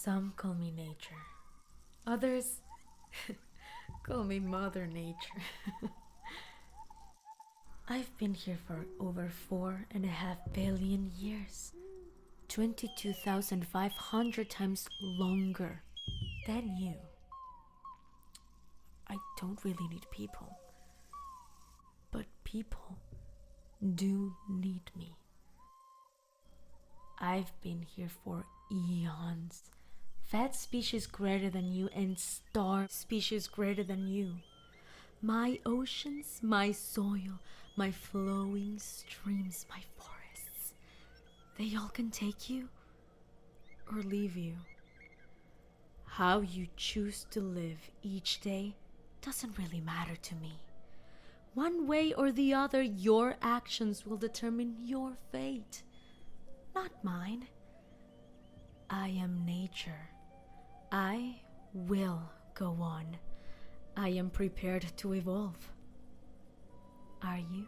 Some call me nature. Others call me Mother Nature. I've been here for over 4.5 billion years. 22,500 times longer than you. I don't really need people. But people do need me. I've been here for eons. Fed species greater than you and starved species greater than you. My oceans, my soil, my flowing streams, my forests. They all can take you or leave you. How you choose to live each day doesn't really matter to me. One way or the other, your actions will determine your fate, not mine. I am nature. I will go on. I am prepared to evolve. Are you?